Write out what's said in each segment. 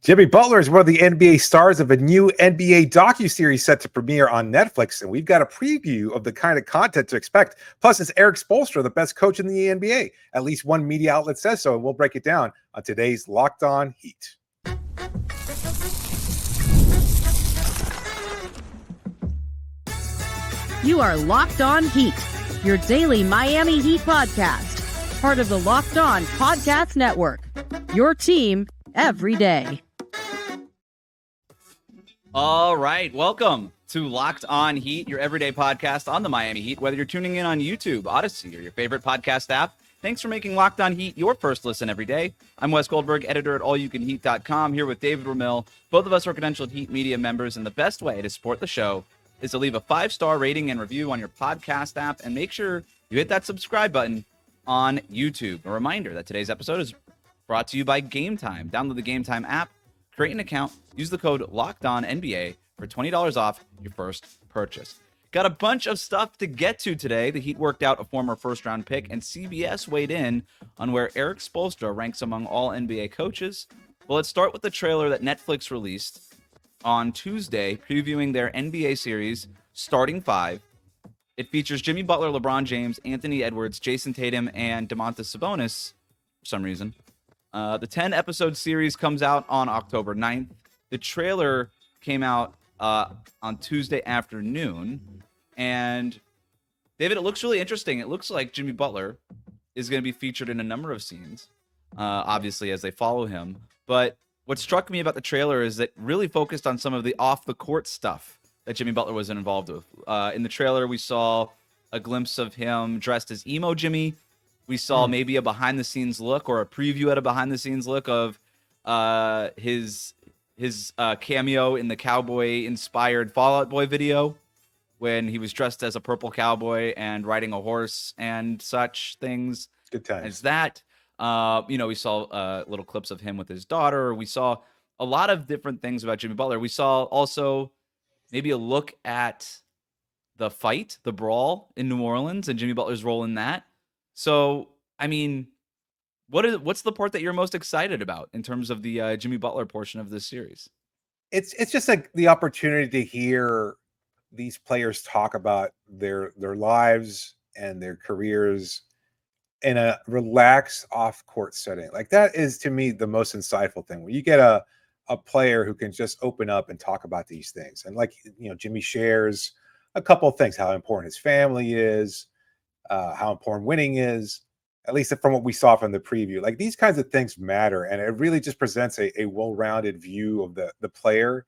Jimmy Butler is one of the NBA stars of a new NBA docuseries set to premiere on Netflix, and we've got a preview of the kind of content to expect. Plus, it's Eric Spoelstra, the best coach in the NBA. At least one media outlet says so, and we'll break it down on today's Locked On Heat. You are Locked On Heat, your daily Miami Heat podcast, part of the Locked On Podcast Network, your team every day. All right, welcome to Locked On Heat, your everyday podcast on the Miami Heat. Whether you're tuning in on YouTube, Odyssey, or your favorite podcast app, thanks for making Locked On Heat your first listen every day. I'm Wes Goldberg, editor at allyoucanheat.com, here with David Ramil. Both of us are credentialed Heat media members, and the best way to support the show is to leave a 5-star rating and review on your podcast app, and make sure you hit that subscribe button on YouTube. A reminder that today's episode is brought to you by Game Time. Download the Game Time app, create an account, use the code LOCKEDONNBA for $20 off your first purchase. Got a bunch of stuff to get to today. The Heat worked out a former first-round pick, and CBS weighed in on where Eric Spoelstra ranks among all NBA coaches. Well, let's start with the trailer that Netflix released on Tuesday, previewing their NBA series, Starting Five. It features Jimmy Butler, LeBron James, Anthony Edwards, Jason Tatum, and Domantas Sabonis for some reason. The 10-episode series comes out on October 9th. The trailer came out on Tuesday afternoon. And, David, it looks really interesting. It looks like Jimmy Butler is going to be featured in a number of scenes, obviously, as they follow him. But what struck me about the trailer is that it really focused on some of the off-the-court stuff that Jimmy Butler was involved with. In the trailer, we saw a glimpse of him dressed as Emo Jimmy. We saw maybe a behind-the-scenes look or a preview at a behind-the-scenes look of his cameo in the cowboy-inspired Fall Out Boy video when he was dressed as a purple cowboy and riding a horse and such things. Good times. As that, we saw little clips of him with his daughter. We saw a lot of different things about Jimmy Butler. We saw also maybe a look at the fight, the brawl in New Orleans, and Jimmy Butler's role in that. So, I mean, what's the part that you're most excited about in terms of the Jimmy Butler portion of this series? It's just like the opportunity to hear these players talk about their lives and their careers in a relaxed off-court setting. Like, that is, to me, the most insightful thing. When you get a player who can just open up and talk about these things. And Jimmy shares a couple of things, how important his family is, how important winning is, at least from what we saw from the preview. Like, these kinds of things matter, and it really just presents a well-rounded view of the player.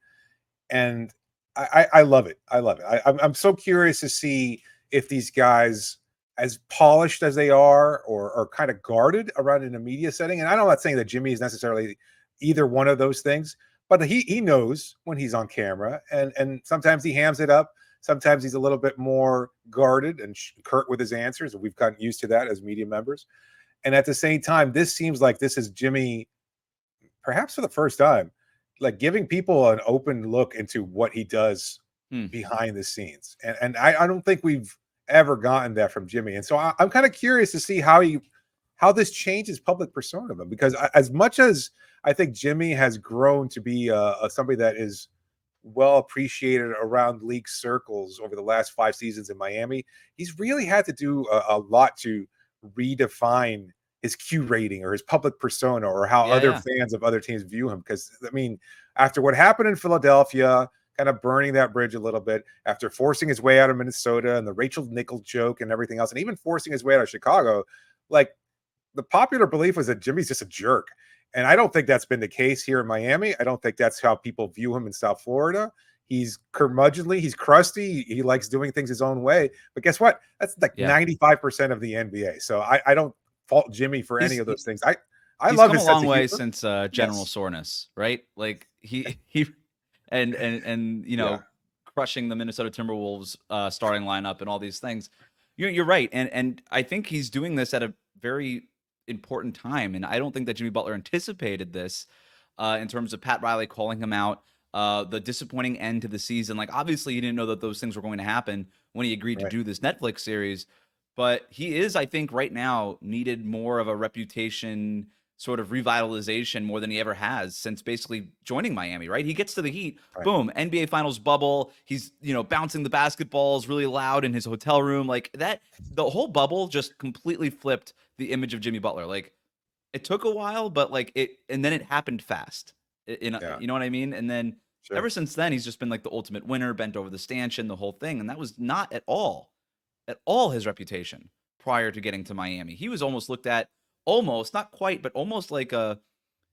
And I love it. I love it. I'm so curious to see if these guys, as polished as they are kind of guarded around in a media setting. And I'm not saying that Jimmy is necessarily either one of those things, but he knows when he's on camera, and sometimes he hams it up. Sometimes he's a little bit more guarded and curt with his answers, and we've gotten used to that as media members. And at the same time, this seems like this is Jimmy, perhaps for the first time, like giving people an open look into what he does behind the scenes. And I don't think we've ever gotten that from Jimmy. And so I'm kind of curious to see how this changes public persona of him, because as much as I think Jimmy has grown to be somebody that is well appreciated around league circles over the last 5 seasons in Miami, he's really had to do a lot to redefine his Q rating or his public persona or how other fans of other teams view him. Because, I mean, after what happened in Philadelphia, kind of burning that bridge a little bit, after forcing his way out of Minnesota and the Rachel Nichols joke and everything else, and even forcing his way out of Chicago, like, the popular belief was that Jimmy's just a jerk. And I don't think that's been the case here in Miami. I don't think that's how people view him in South Florida. He's curmudgeonly, he's crusty, he likes doing things his own way. But guess what? That's like 95% of the NBA. So I don't fault Jimmy for any of those things. I love his come a long way since general soreness, right? Like he crushing the Minnesota Timberwolves starting lineup and all these things. You're right, and I think he's doing this at a very important time, and I don't think that Jimmy Butler anticipated this in terms of Pat Riley calling him out, the disappointing end to the season. Like, obviously he didn't know that those things were going to happen when he agreed to do this Netflix series, but he is, I think, right now needed more of a reputation sort of revitalization more than he ever has since basically joining Miami, right? He gets to the Heat, Right. boom, NBA Finals bubble. He's, bouncing the basketballs really loud in his hotel room. Like that, the whole bubble just completely flipped the image of Jimmy Butler. Like it took a while, but and then it happened fast. Yeah. You know what I mean? And then Sure. ever since then, he's just been like the ultimate winner, bent over the stanchion, the whole thing. And that was not at all his reputation prior to getting to Miami. He was almost looked at almost, not quite, but almost like a,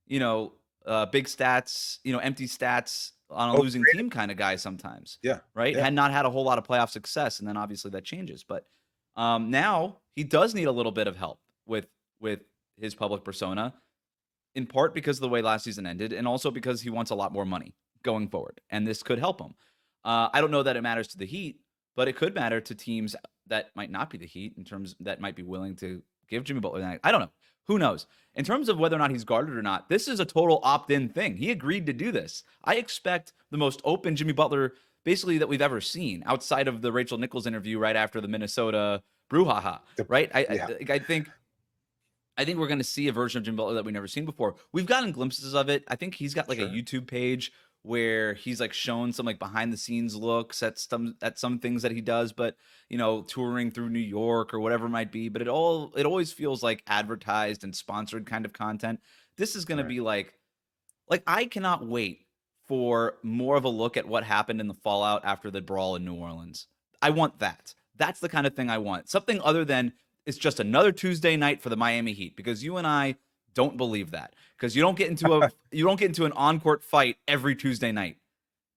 big stats, empty stats on a losing team kind of guy sometimes. Yeah. Right. Yeah. Had not had a whole lot of playoff success. And then obviously that changes. But now he does need a little bit of help with his public persona, in part because of the way last season ended, and also because he wants a lot more money going forward. And this could help him. I don't know that it matters to the Heat, but it could matter to teams that might not be the Heat in terms that might be willing to give Jimmy Butler that. I don't know. Who knows? In terms of whether or not he's guarded or not, this is a total opt-in thing. He agreed to do this. I expect the most open Jimmy Butler basically that we've ever seen outside of the Rachel Nichols interview right after the Minnesota brouhaha, right? I think we're going to see a version of Jimmy Butler that we've never seen before. We've gotten glimpses of it. I think he's got like a YouTube page where he's like shown some like behind the scenes looks at some things that he does, but touring through New York or whatever it might be. But it always feels like advertised and sponsored kind of content. This is going to be like I cannot wait for more of a look at what happened in the fallout after the brawl in New Orleans. I want that. That's the kind of thing I want. Something other than it's just another Tuesday night for the Miami Heat, because you and I don't believe that, because you don't get into an on-court fight every Tuesday night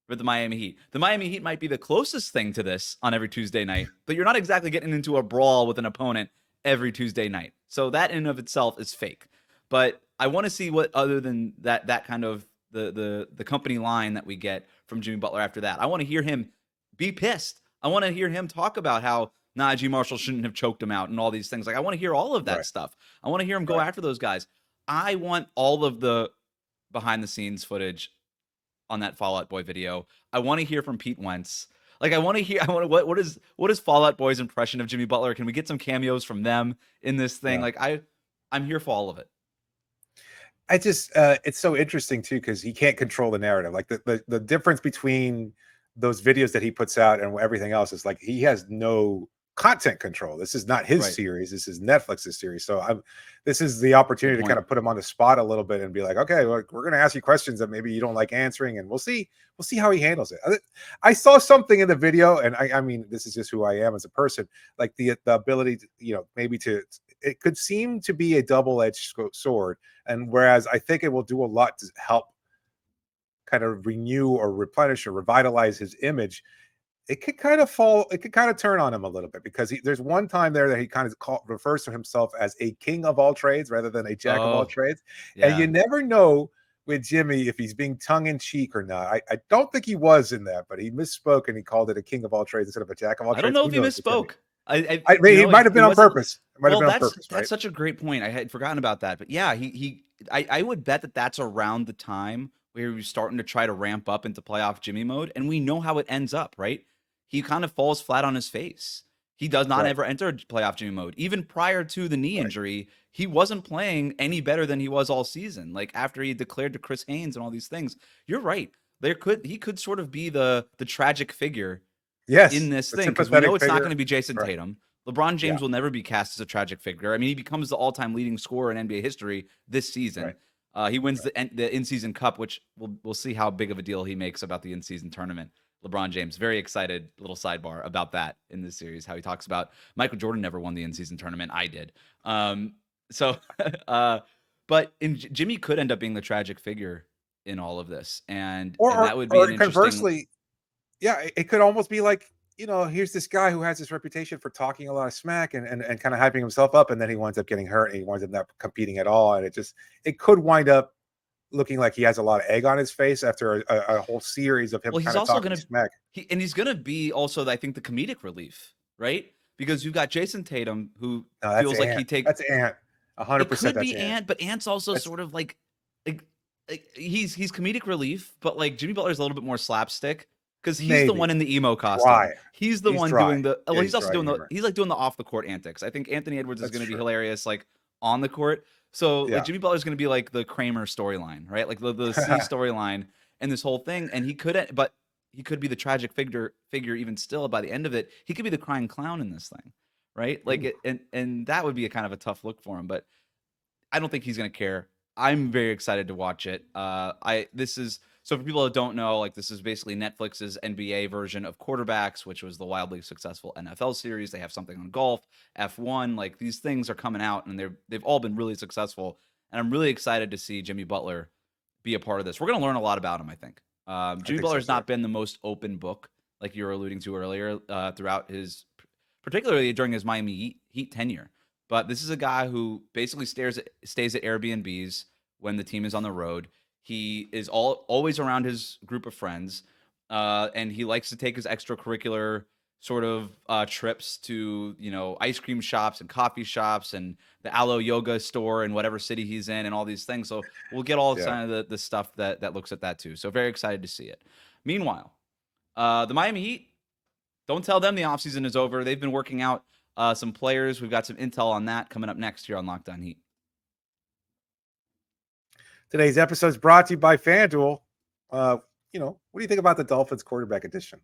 with the Miami Heat. The Miami Heat might be the closest thing to this on every Tuesday night, but you're not exactly getting into a brawl with an opponent every Tuesday night. So that in and of itself is fake. But I want to see what other than that kind of the company line that we get from Jimmy Butler after that. I want to hear him be pissed. I want to hear him talk about how Najee Marshall shouldn't have choked him out and all these things. Like I want to hear all of that stuff. I want to hear him go after those guys. I want all of the behind the scenes footage on that Fall Out Boy video. I want to hear from Pete Wentz. Like what is Fall Out Boy's impression of Jimmy Butler? Can we get some cameos from them in this thing? Yeah. Like I'm here for all of it. I just it's so interesting too, because he can't control the narrative. Like the difference between those videos that he puts out and everything else is like he has no content control. This is not his series. This is Netflix's series. So this is the opportunity to kind of put him on the spot a little bit and be like, okay, well, we're going to ask you questions that maybe you don't like answering, and we'll see how he handles it. I saw something in the video, and I mean, this is just who I am as a person. Like the ability to, maybe it could seem to be a double-edged sword, and whereas I think it will do a lot to help kind of renew or replenish or revitalize his image, it could kind of turn on him a little bit, because there's one time there that he kind of refers to himself as a king of all trades rather than a jack of all trades. Yeah. And you never know with Jimmy if he's being tongue-in-cheek or not. I don't think he was in that, but he misspoke and he called it a king of all trades instead of a jack of all trades. I don't know if he misspoke. I mean, he might have been on purpose. That's such a great point. I had forgotten about that. But yeah, I would bet that's around the time where he was starting to try to ramp up into playoff Jimmy mode, and we know how it ends up, right? He kind of falls flat on his face. He does not ever enter playoff Jimmy mode. Even prior to the knee injury, he wasn't playing any better than he was all season. Like after he declared to Chris Haynes and all these things, you're right. He could sort of be the tragic figure in this thing, because we know it's not going to be Jason Tatum. LeBron James will never be cast as a tragic figure. I mean, he becomes the all-time leading scorer in NBA history this season. He wins the in-season cup, which we'll see how big of a deal he makes about the in-season tournament. LeBron James, very excited, little sidebar about that in this series, how he talks about Michael Jordan never won the in-season tournament. I did. But Jimmy could end up being the tragic figure in all of this. And that would be an conversely, it could almost be like, here's this guy who has this reputation for talking a lot of smack and kind of hyping himself up, and then he winds up getting hurt and he winds up not competing at all. And it could wind up looking like he has a lot of egg on his face after a whole series of him kind of talking smack. He's going to be also, I think, the comedic relief, right? Because you've got Jason Tatum, who feels like he takes... That's Ant. 100%. It could be Ant, but Ant's also sort of like he's comedic relief, but like Jimmy Butler's a little bit more slapstick, because he's the one in the emo costume. Dry. He's the one doing the... Well, he's also doing he's like doing the off-the-court antics. I think Anthony Edwards is going to be hilarious, like on the court. So like Yeah. Jimmy Butler is going to be like the Kramer storyline, right? Like the C storyline and this whole thing. And he could be the tragic figure even still. By the end of it, he could be the crying clown in this thing, right? Like Ooh. and that would be a kind of a tough look for him. But I don't think he's going to care. I'm very excited to watch it. So for people that don't know, like this is basically Netflix's NBA version of Quarterbacks, which was the wildly successful NFL series. They have something on golf, F1, like these things are coming out and they've all been really successful. And I'm really excited to see Jimmy Butler be a part of this. We're going to learn a lot about him, I think. Jimmy Butler's not been the most open book, like you were alluding to earlier, throughout particularly during his Miami Heat tenure. But this is a guy who basically stays at Airbnbs when the team is on the road. He is always around his group of friends, and he likes to take his extracurricular sort of trips to, ice cream shops and coffee shops and the Aloe Yoga store in whatever city he's in and all these things. So we'll get all kind of the stuff that looks at that too. So very excited to see it. Meanwhile, the Miami Heat, don't tell them the offseason is over. They've been working out some players. We've got some intel on that coming up next here on Locked On Heat. Today's episode is brought to you by FanDuel. What do you think about the Dolphins quarterback edition?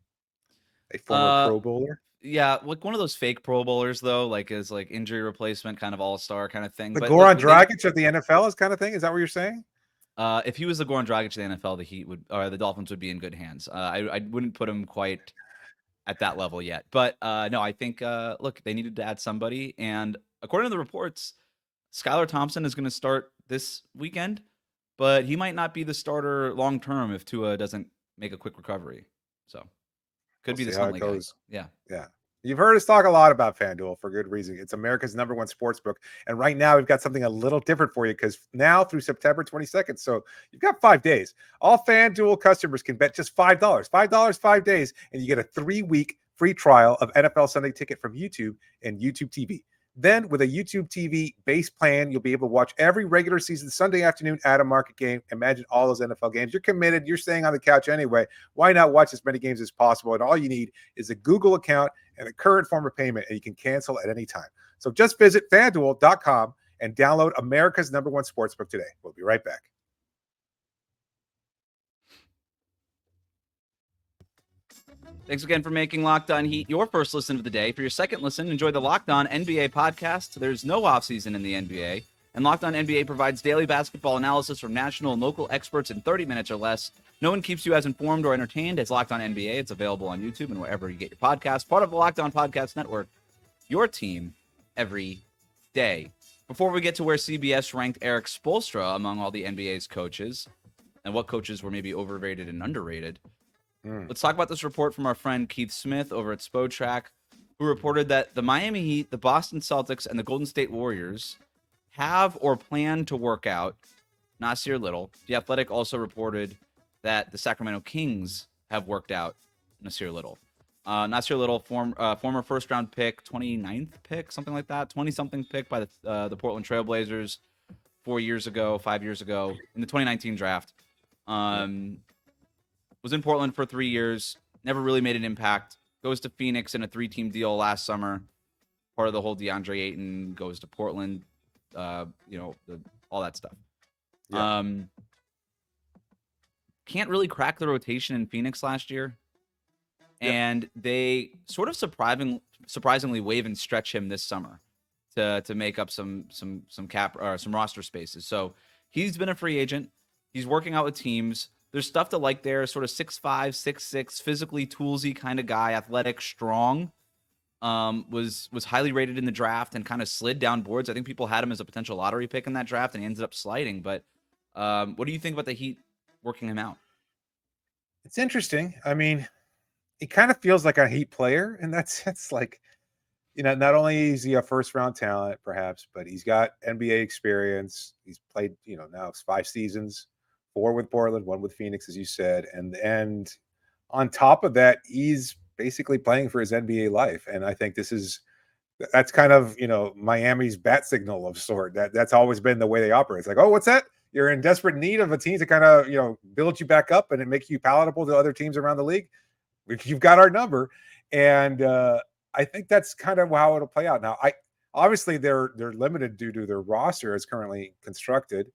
A former Pro Bowler? Yeah, like one of those fake Pro Bowlers, though, like as like injury replacement, kind of all-star kind of thing. The Goran Dragic of the NFL is kind of thing? Is that what you're saying? If he was the Goran Dragic of the NFL, the Dolphins would be in good hands. I wouldn't put him quite at that level yet. But no, I think, look, they needed to add somebody. And according to the reports, Skylar Thompson is going to start this weekend, but he might not be the starter long term if Tua doesn't make a quick recovery. So could be this Huntley guy. Yeah. Yeah. You've heard us talk a lot about FanDuel for good reason. It's America's #1 sports book. And right now we've got something a little different for you because now through September 22nd, so you've got 5 days. All FanDuel customers can bet just $5. $5, 5 days, and you get a 3-week free trial of NFL Sunday Ticket from YouTube and YouTube TV. Then with a YouTube TV base plan, you'll be able to watch every regular season Sunday afternoon at a market game. Imagine all those NFL games. You're committed. You're staying on the couch anyway. Why not watch as many games as possible? And all you need is a Google account and a current form of payment, and you can cancel at any time. So just visit FanDuel.com and download America's #1 sportsbook today. We'll be right back. Thanks again for making Locked On Heat your first listen of the day. For your second listen, enjoy the Locked On NBA podcast. There's no offseason in the NBA, and Locked On NBA provides daily basketball analysis from national and local experts in 30 minutes or less. No one keeps you as informed or entertained as Locked On NBA. It's available on YouTube and wherever you get your podcasts. Part of the Locked On Podcast Network, your team every day. Before we get to where CBS ranked Eric Spoelstra among all the NBA's coaches and what coaches were maybe overrated and underrated, let's talk about this report from our friend Keith Smith over at Spoelstra, who reported that the Miami Heat, the Boston Celtics, and the Golden State Warriors have or plan to work out Nassir Little. The Athletic also reported that the Sacramento Kings have worked out Nassir Little. Nassir Little, former first-round pick, 29th pick, something like that, 20-something pick by the Portland Trailblazers 5 years ago, in the 2019 draft. Was in Portland for 3 years, never really made an impact. Goes to Phoenix in a 3-team deal last summer. Part of the whole DeAndre Ayton goes to Portland, all that stuff. Yeah. Can't really crack the rotation in Phoenix last year. And they sort of surprisingly waive and stretch him this summer to make up some cap or some roster spaces. So he's been a free agent. He's working out with teams. There's stuff to like there, sort of 6'5", 6'6", physically toolsy kind of guy, athletic, strong. Was highly rated in the draft and kind of slid down boards. I think people had him as a potential lottery pick in that draft, and he ended up sliding. But what do you think about the Heat working him out? It's interesting. I mean, he kind of feels like a Heat player, and that's like, not only is he a first-round talent, perhaps, but he's got NBA experience. He's played, now it's 5 seasons. 4 with Portland, 1 with Phoenix, as you said. And on top of that, he's basically playing for his NBA life. And I think that's kind of, Miami's bat signal of sort. That's always been the way they operate. It's like, oh, what's that? You're in desperate need of a team to kind of, build you back up and make you palatable to other teams around the league. You've got our number. And I think that's kind of how it'll play out. Now, obviously they're limited due to their roster as currently constructed.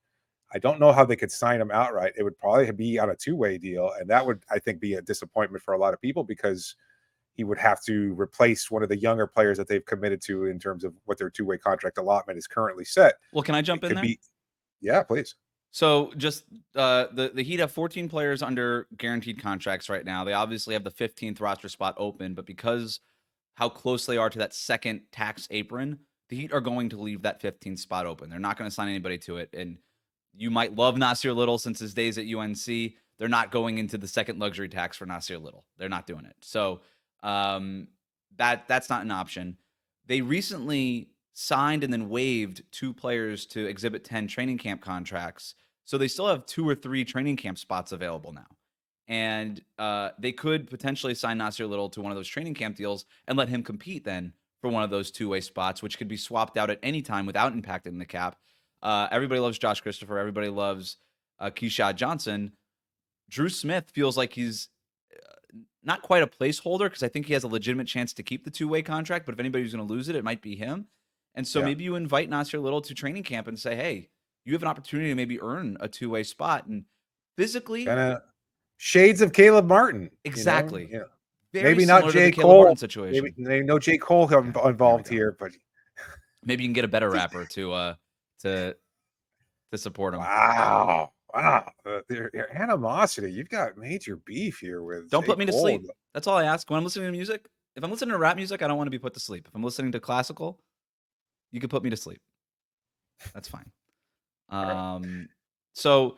I don't know how they could sign him outright. It would probably be on a two-way deal, and that would, I think, be a disappointment for a lot of people because he would have to replace one of the younger players that they've committed to in terms of what their two-way contract allotment is currently set. Well, can I jump in there? Yeah, please. So just the Heat have 14 players under guaranteed contracts right now. They obviously have the 15th roster spot open, but because how close they are to that second tax apron, the Heat are going to leave that 15th spot open. They're not going to sign anybody to it. And you might love Nassir Little since his days at UNC. They're not going into the second luxury tax for Nassir Little. They're not doing it. So that's not an option. They recently signed and then waived 2 players to Exhibit 10 training camp contracts. So they still have 2 or 3 training camp spots available now. And they could potentially sign Nassir Little to one of those training camp deals and let him compete then for one of those two-way spots, which could be swapped out at any time without impacting the cap. Everybody loves Josh Christopher. Everybody loves Keyshawn Johnson. Drew Smith feels like he's not quite a placeholder because I think he has a legitimate chance to keep the two-way contract, but if anybody's going to lose it, it might be him. And so maybe you invite Nassir Little to training camp and say, hey, you have an opportunity to maybe earn a two-way spot. And physically... kind of shades of Caleb Martin. Exactly. You know? Very maybe not J. Cole situation. Maybe no J. Cole involved here, but maybe you can get a better rapper to support him. Wow. Your animosity. You've got major beef here with Don't J. put me to Cole. sleep. That's all I ask. When I'm listening to music, if I'm listening to rap music, I don't want to be put to sleep. If I'm listening to classical, you can put me to sleep. That's fine. So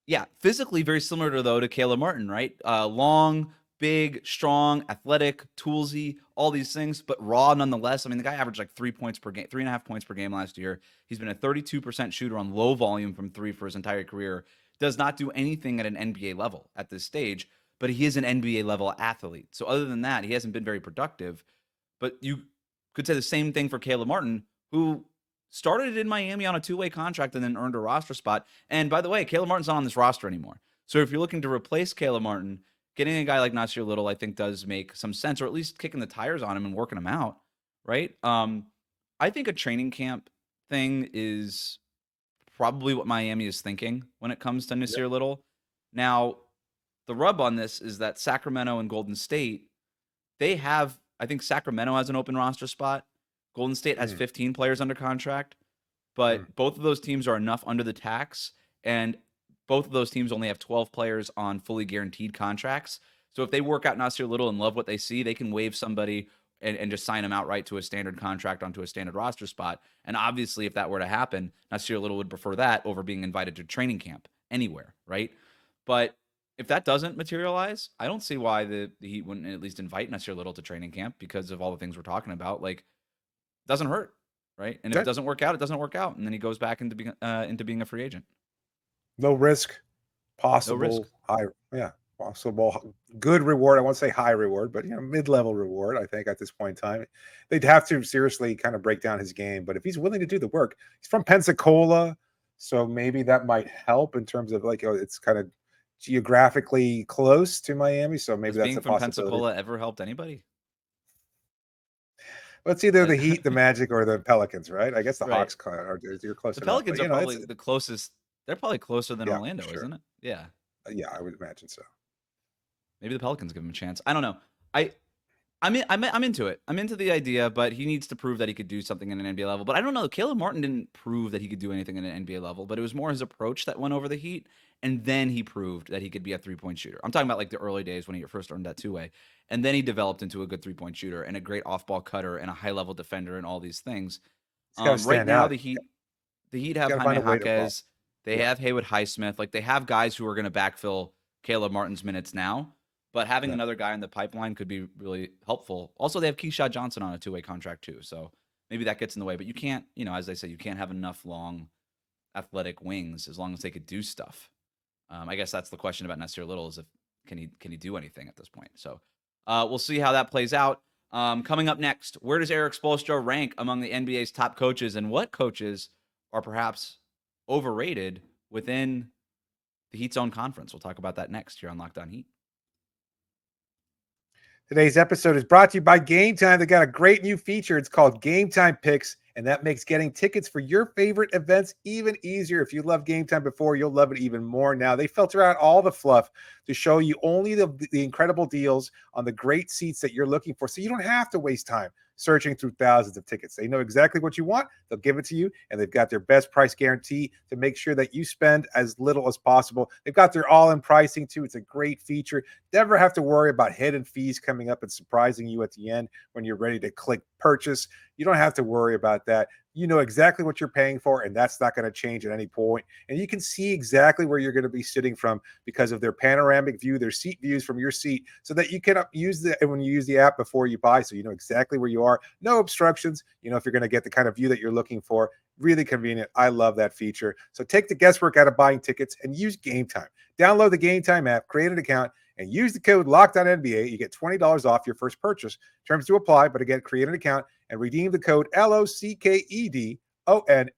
yeah, physically very similar to Caleb Martin, right? Long, big, strong, athletic, toolsy, all these things, but raw nonetheless. I mean, the guy averaged like 3 points per game, 3.5 points per game last year. He's been a 32% shooter on low volume from 3 for his entire career. Does not do anything at an NBA level at this stage, but he is an NBA level athlete. So other than that, he hasn't been very productive. But you could say the same thing for Caleb Martin, who started in Miami on a two-way contract and then earned a roster spot. And by the way, Caleb Martin's not on this roster anymore. So if you're looking to replace Caleb Martin, getting a guy like Nassir Little, I think, does make some sense, or at least kicking the tires on him and working him out, right? I think a training camp thing is probably what Miami is thinking when it comes to Nassir Little. Now, the rub on this is that Sacramento and Golden State, they have, I think Sacramento has an open roster spot. Golden State has 15 players under contract, but both of those teams are enough under the tax, and both of those teams only have 12 players on fully guaranteed contracts. So if they work out Nassir Little and love what they see, they can waive somebody and just sign him outright to a standard contract onto a standard roster spot. And obviously, if that were to happen, Nassir Little would prefer that over being invited to training camp anywhere, right? But if that doesn't materialize, I don't see why the Heat wouldn't at least invite Nassir Little to training camp because of all the things we're talking about. Like, doesn't hurt, right? And if it doesn't work out, it doesn't work out, and then he goes back into being a free agent. Low risk, possible high, possible good reward. I won't say high reward, but mid-level reward. I think at this point in time, they'd have to seriously kind of break down his game. But if he's willing to do the work, he's from Pensacola, so maybe that might help in terms of it's kind of geographically close to Miami. So maybe that's a possibility. Being from Pensacola ever helped anybody? Well, it's either the Heat, the Magic, or the Pelicans, right? I guess the Hawks are you're close. The Pelicans are probably the closest. They're probably closer than Orlando, isn't it? Yeah. Yeah, I would imagine so. Maybe the Pelicans give him a chance. I don't know. I'm into it. I'm into the idea, but he needs to prove that he could do something in an NBA level. But I don't know. Caleb Martin didn't prove that he could do anything in an NBA level, but it was more his approach that went over the Heat. And then he proved that he could be a three-point shooter. I'm talking about like the early days when he first earned that two-way. And then he developed into a good three-point shooter and a great off-ball cutter and a high-level defender and all these things. Right now, the Heat have Jaime Jaquez. They have Haywood Highsmith. Like, they have guys who are going to backfill Caleb Martin's minutes now. But having another guy in the pipeline could be really helpful. Also, they have Keyshawn Johnson on a two-way contract too. So maybe that gets in the way. But you can't, as they say, you can't have enough long athletic wings as long as they could do stuff. I guess that's the question about Nassir Little is can he do anything at this point? So we'll see how that plays out. Coming up next, where does Erik Spoelstra rank among the NBA's top coaches, and what coaches are perhaps overrated within the Heat's own conference? We'll talk about that next here on Locked On Heat. Today's episode is brought to you by Game Time. They got a great new feature. It's called Game Time Picks, And that makes getting tickets for your favorite events even easier. If you love Game Time before, you'll love it even more now. They filter out all the fluff to show you only the incredible deals on the great seats that you're looking for, so you don't have to waste time searching through thousands of tickets. They know exactly what you want. They'll give it to you, and they've got their best price guarantee to make sure that you spend as little as possible. They've got their all-in pricing too. It's a great feature. Never have to worry about hidden fees coming up and surprising you at the end when you're ready to click purchase. You don't have to worry about that. You know exactly what you're paying for, and that's not going to change at any point. And you can see exactly where you're going to be sitting from because of their panoramic view, their seat views from your seat, so that you can use when you use the app before you buy, so you know exactly where you are. No obstructions. You know if you're going to get the kind of view that you're looking for. Really convenient. I love that feature. So take the guesswork out of buying tickets and use Game Time. Download the Game Time app, create an account, and use the code LOCKEDONNBA. You get $20 off your first purchase. Terms to apply, but again, create an account and redeem the code LOCKEDONNBA,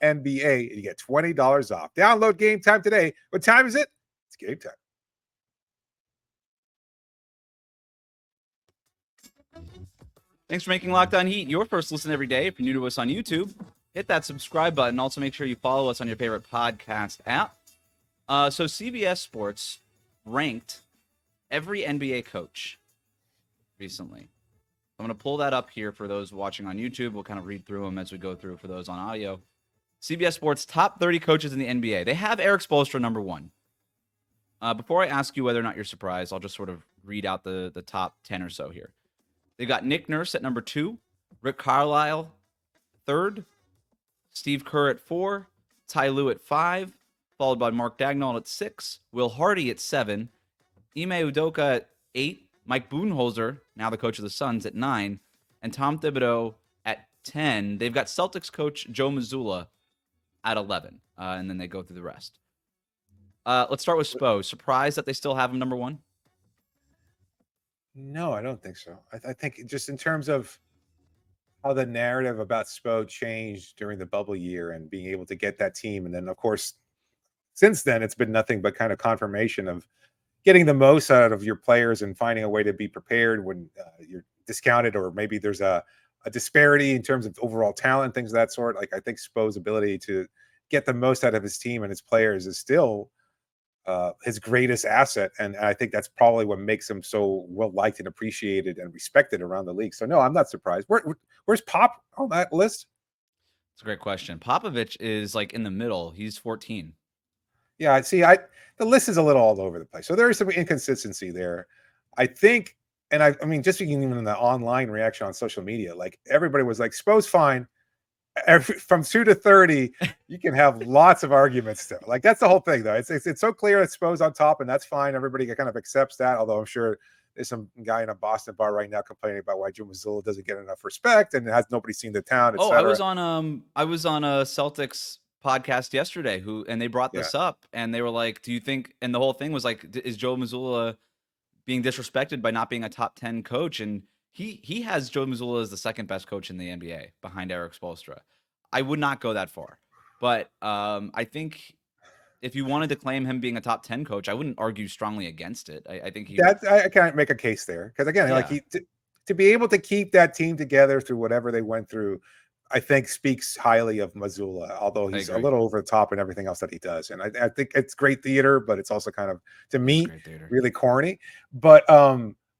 and you get $20 off. Download Game Time today. What time is it? It's Game Time. Thanks for making Locked On Heat your first listen every day. If you're new to us on YouTube, hit that subscribe button. Also, make sure you follow us on your favorite podcast app. So CBS Sports ranked every NBA coach recently. I'm going to pull that up here for those watching on YouTube. We'll kind of read through them as we go through for those on audio. CBS Sports top 30 coaches in the NBA. They have Eric Spoelstra number 1. Before I ask you whether or not you're surprised, I'll just sort of read out the top 10 or so here. They got Nick Nurse at number 2, Rick Carlisle 3rd, Steve Kerr at 4, Ty Lue at 5, followed by Mark Dagnall at 6, Will Hardy at 7, Ime Udoka at 8, Mike Budenholzer, now the coach of the Suns, at 9, and Tom Thibodeau at 10. They've got Celtics coach Joe Mazzulla at 11, and then they go through the rest. Let's start with Spo. Surprised that they still have him number 1? No, I don't think so. I think just in terms of how the narrative about Spo changed during the bubble year and being able to get that team. And then, of course, since then, it's been nothing but kind of confirmation of getting the most out of your players and finding a way to be prepared when you're discounted, or maybe there's a disparity in terms of overall talent, things of that sort. Like, I think Spo's ability to get the most out of his team and his players is still his greatest asset. And I think that's probably what makes him so well liked and appreciated and respected around the league. So no, I'm not surprised. Where's Pop on that list? It's a great question. Popovich is like in the middle. He's 14. Yeah, I see. The list is a little all over the place. So there is some inconsistency there. I think, and I mean, just even in the online reaction on social media, like everybody was like, Spo's fine. From 2 to 30, you can have lots of arguments still. Like, that's the whole thing, though. It's so clear that Spo's on top, and that's fine. Everybody kind of accepts that. Although I'm sure there's some guy in a Boston bar right now complaining about why Joe Mazzulla doesn't get enough respect and has nobody seen the town. I was on a Celtics podcast yesterday and they brought this up, and they were like, "Do you think?" And the whole thing was like, "Is Joe Mazzulla being disrespected by not being a top 10 coach?" And he has Joe Mazzulla as the second best coach in the NBA behind Eric Spoelstra. I would not go that far, but I think if you wanted to claim him being a top 10 coach, I wouldn't argue strongly against it. I think I can't make a case there, because again, like to be able to keep that team together through whatever they went through, I think speaks highly of Mazzulla, although he's a little over the top in everything else that he does. And I think it's great theater, but it's also kind of, to me, really corny. But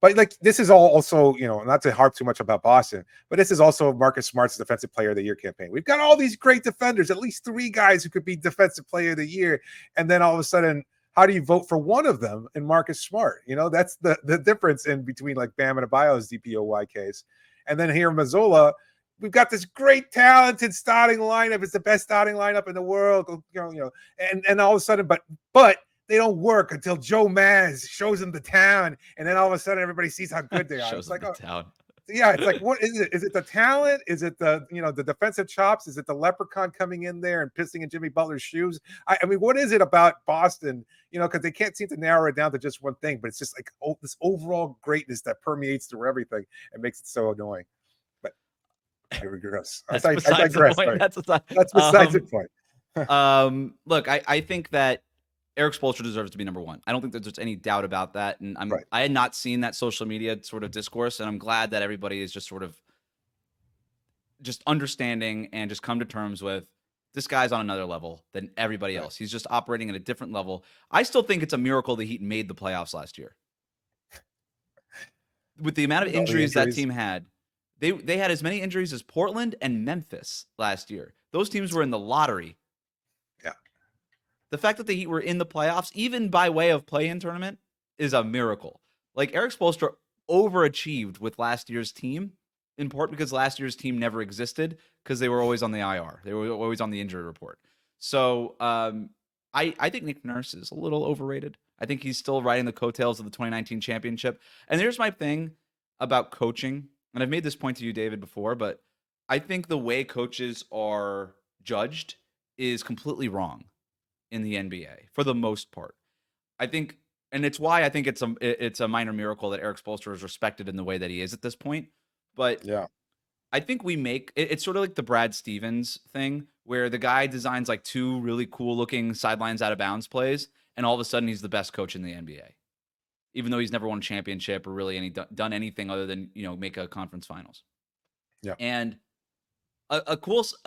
like, this is all also, not to harp too much about Boston, but this is also Marcus Smart's Defensive Player of the Year campaign. We've got all these great defenders, at least 3 guys who could be Defensive Player of the Year. And then all of a sudden, how do you vote for one of them in Marcus Smart? That's the difference in between like Bam Adebayo's DPOY case. And then here, Mazzulla, we've got this great talented starting lineup. It's the best starting lineup in the world, and all of a sudden, but they don't work until Joe Maz shows them the town, and then all of a sudden everybody sees how good they are. It's like, town. Yeah, it's like, what is it? Is it the talent? Is it the the defensive chops? Is it the leprechaun coming in there and pissing in Jimmy Butler's shoes? I mean, what is it about Boston? Because they can't seem to narrow it down to just one thing, but it's just like this overall greatness that permeates through everything and makes it so annoying. But I digress. That's besides the point. Look, I think that Eric Spoelstra deserves to be number 1. I don't think that there's any doubt about that. And I had not seen that social media sort of discourse, and I'm glad that everybody is just sort of just understanding and just come to terms with this guy's on another level than everybody else. He's just operating at a different level. I still think it's a miracle the Heat made the playoffs last year. With the amount of injuries that team had, they had as many injuries as Portland and Memphis last year. Those teams were in the lottery. Yeah. The fact that the Heat were in the playoffs, even by way of play-in tournament, is a miracle. Like, Eric Spoelstra overachieved with last year's team, in part because last year's team never existed because they were always on the IR. They were always on the injury report. So I think Nick Nurse is a little overrated. I think he's still riding the coattails of the 2019 championship. And here's my thing about coaching. And I've made this point to you, David, before, but I think the way coaches are judged is completely wrong in the NBA for the most part. I think, and it's why I think it's a minor miracle that Eric Spoelstra is respected in the way that he is at this point. But Yeah. I think we make it's sort of like the Brad Stevens thing where the guy designs like 2 really cool looking sidelines out of bounds plays, and all of a sudden he's the best coach in the NBA, even though he's never won a championship or really done anything other than, make a conference finals. Yeah. And a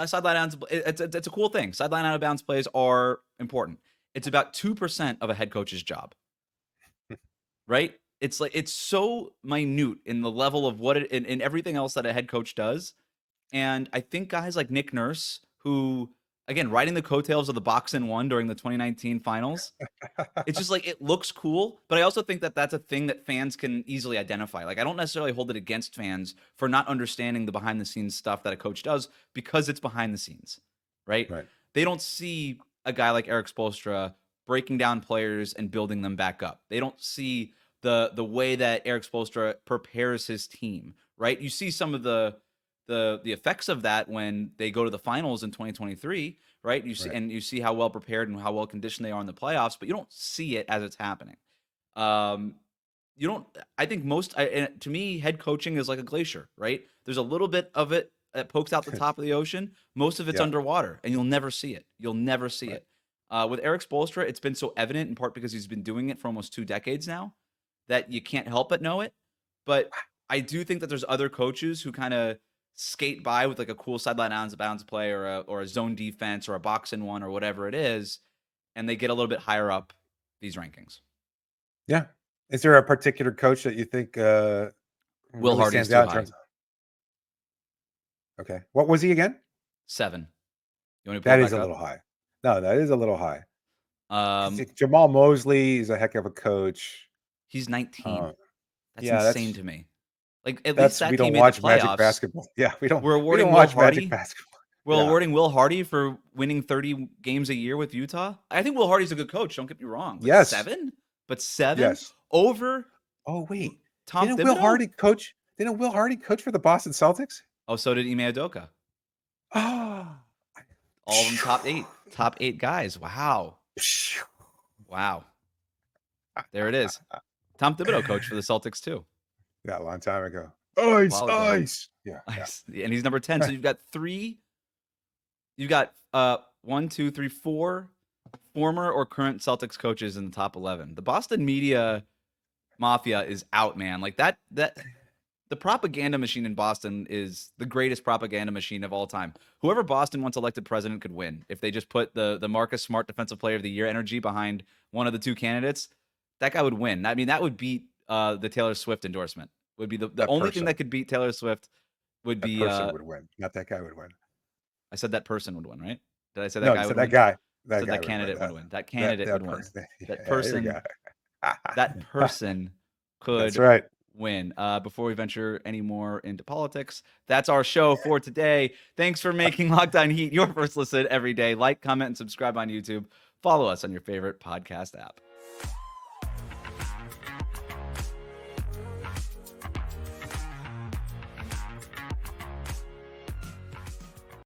sideline out, it's a cool thing. Sideline out of bounds plays are important. It's about 2% of a head coach's job, right? It's like, it's so minute in the level of what it in everything else that a head coach does. And I think guys like Nick Nurse, who, again, riding the coattails of the box and one during the 2019 finals, it's just like, it looks cool. But I also think that that's a thing that fans can easily identify. Like, I don't necessarily hold it against fans for not understanding the behind the scenes stuff that a coach does because it's behind the scenes, right? They don't see a guy like Eric Spoelstra breaking down players and building them back up. They don't see the way that Eric Spoelstra prepares his team, right? You see some of the effects of that when they go to the finals in 2023, right? You see, and you see how well prepared and how well conditioned they are in the playoffs, but you don't see it as it's happening. You don't. I think to me, head coaching is like a glacier, right? There's a little bit of it that pokes out the top of the ocean. Most of it's underwater, and you'll never see it. You'll never see it. With Eric Spoelstra, it's been so evident in part because he's been doing it for almost 2 decades now that you can't help but know it. But I do think that there's other coaches who kind of skate by with like a cool sideline out of bounds play or a zone defense or a box and one or whatever it is, and they get a little bit higher up these rankings. Yeah. Is there a particular coach that you think Will really Hardy stands out in terms of? Okay. What was he again? 7. You want to That is a little high. No, that is a little high. high? Jamal Mosley is a heck of a coach. He's 19. That's yeah, insane to me. Like, at least That's that we don't team made watch the playoffs. Magic basketball. Yeah, we don't. We're We awarding don't Will watch Hardy. Magic basketball. We're Yeah. awarding Will Hardy for winning 30 games a year with Utah. I think Will Hardy's a good coach. Don't get me wrong. But Yes. 7? But 7 Yes. over Oh wait, Tom didn't Thibodeau? Will Hardy coach? Didn't Will Hardy coach for the Boston Celtics? Oh, so did Ime Udoka. Ah, All of them top 8 guys. Wow. Wow. There it is. Tom Thibodeau coached for the Celtics too. yeah, a long time ago. Ice, While ago. ice. Yeah, yeah. Nice. And he's number 10. So you've got 1, 2, 3, 4 former or current Celtics coaches in the top 11. The Boston media mafia is out, man. Like that the propaganda machine in Boston is the greatest propaganda machine of all time. Whoever Boston wants elected president could win if they just put the Marcus Smart Defensive Player of the Year energy behind one of the 2 candidates. That guy would win. I mean, that would beat the Taylor Swift endorsement. Would be the only thing that could beat Taylor Swift would be That person would win. Not that guy would win. I said that person would win, right? Did I say that No, guy you would said win? that guy. I said that candidate would win. That candidate would win. person. That Yeah, person. here we go. That person could That's right. win. Before we venture any more into politics, that's our show for today. Thanks for making Locked On Heat your first listen every day. Like, comment, and subscribe on YouTube. Follow us on your favorite podcast app.